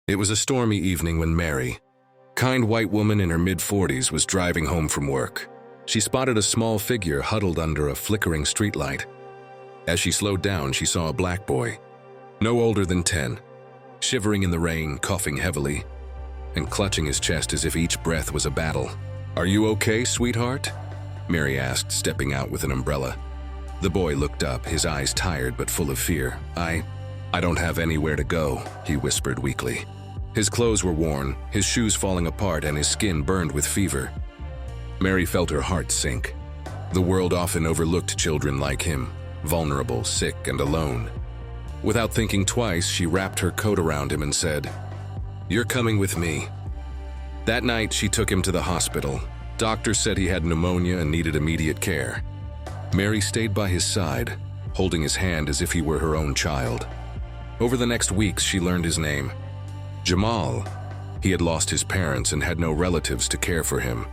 It was a stormy evening when Mary, kind white woman in her mid-40s, was driving home from work. She spotted a small figure huddled under a flickering streetlight. As she slowed down, she saw a black boy, no older than 10, shivering in the rain, coughing heavily, and clutching his chest as if each breath was a battle. "Are you okay, sweetheart?" Mary asked, stepping out with an umbrella. The boy looked up, his eyes tired but full of fear. I don't have anywhere to go," he whispered weakly. His clothes were worn, his shoes falling apart, and his skin burned with fever. Mary felt her heart sink. The world often overlooked children like him, vulnerable, sick, and alone. Without thinking twice, she wrapped her coat around him and said, "You're coming with me." That night, she took him to the hospital. Doctors said he had pneumonia and needed immediate care. Mary stayed by his side, holding his hand as if he were her own child. Over the next weeks, she learned his name, Jamal. He had lost his parents and had no relatives to care for him.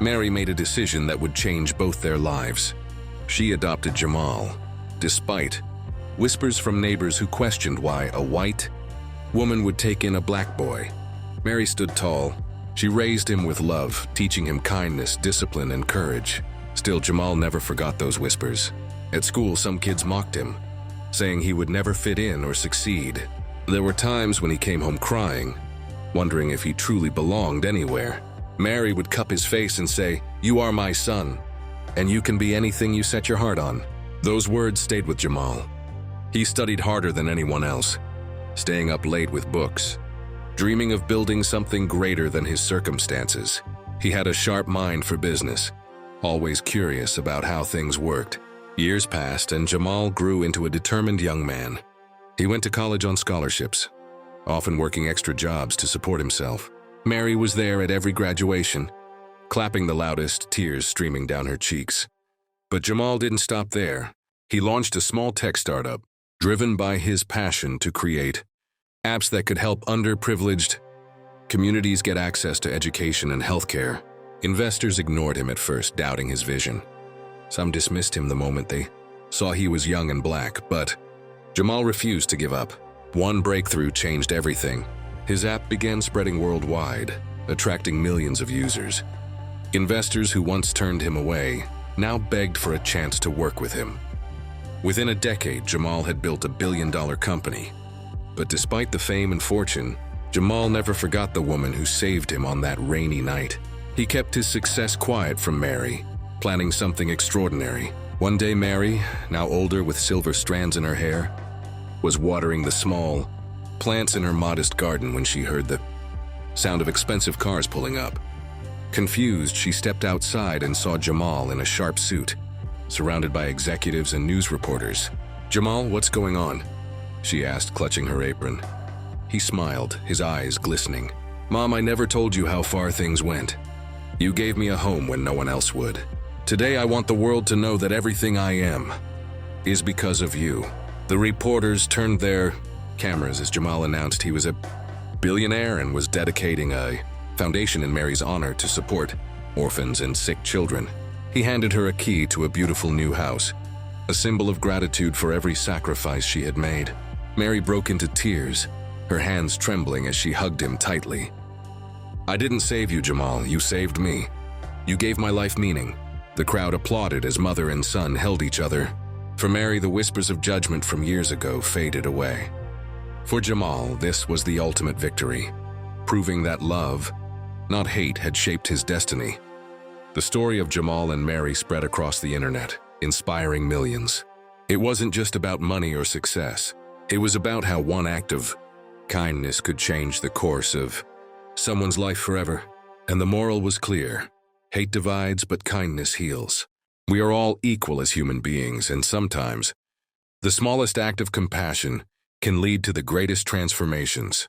Mary made a decision that would change both their lives. She adopted Jamal, despite whispers from neighbors who questioned why a white woman would take in a black boy. Mary stood tall. She raised him with love, teaching him kindness, discipline, and courage. Still, Jamal never forgot those whispers. At school, some kids mocked him, saying he would never fit in or succeed. There were times when he came home crying, wondering if he truly belonged anywhere. Mary would cup his face and say, "You are my son, and you can be anything you set your heart on." Those words stayed with Jamal. He studied harder than anyone else, staying up late with books, dreaming of building something greater than his circumstances. He had a sharp mind for business, always curious about how things worked. Years passed, and Jamal grew into a determined young man. He went to college on scholarships, often working extra jobs to support himself. Mary was there at every graduation, clapping the loudest, tears streaming down her cheeks. But Jamal didn't stop there. He launched a small tech startup, driven by his passion to create apps that could help underprivileged communities get access to education and healthcare. Investors ignored him at first, doubting his vision. Some dismissed him the moment they saw he was young and black, but Jamal refused to give up. One breakthrough changed everything. His app began spreading worldwide, attracting millions of users. Investors who once turned him away now begged for a chance to work with him. Within a decade, Jamal had built a billion-dollar company. But despite the fame and fortune, Jamal never forgot the woman who saved him on that rainy night. He kept his success quiet from Mary, planning something extraordinary. One day, Mary, now older with silver strands in her hair, was watering the small plants in her modest garden when she heard the sound of expensive cars pulling up. Confused, she stepped outside and saw Jamal in a sharp suit, surrounded by executives and news reporters. "Jamal, what's going on?" she asked, clutching her apron. He smiled, his eyes glistening. "Mom, I never told you how far things went. You gave me a home when no one else would. Today I want the world to know that everything I am is because of you." The reporters turned their cameras as Jamal announced he was a billionaire and was dedicating a foundation in Mary's honor to support orphans and sick children. He handed her a key to a beautiful new house, a symbol of gratitude for every sacrifice she had made. Mary broke into tears, her hands trembling as she hugged him tightly. "I didn't save you, Jamal. You saved me. You gave my life meaning." The crowd applauded as mother and son held each other. For Mary, the whispers of judgment from years ago faded away. For Jamal, this was the ultimate victory, proving that love, not hate, had shaped his destiny. The story of Jamal and Mary spread across the internet, inspiring millions. It wasn't just about money or success. It was about how one act of kindness could change the course of someone's life forever. And the moral was clear. Hate divides, but kindness heals. We are all equal as human beings, and sometimes the smallest act of compassion can lead to the greatest transformations.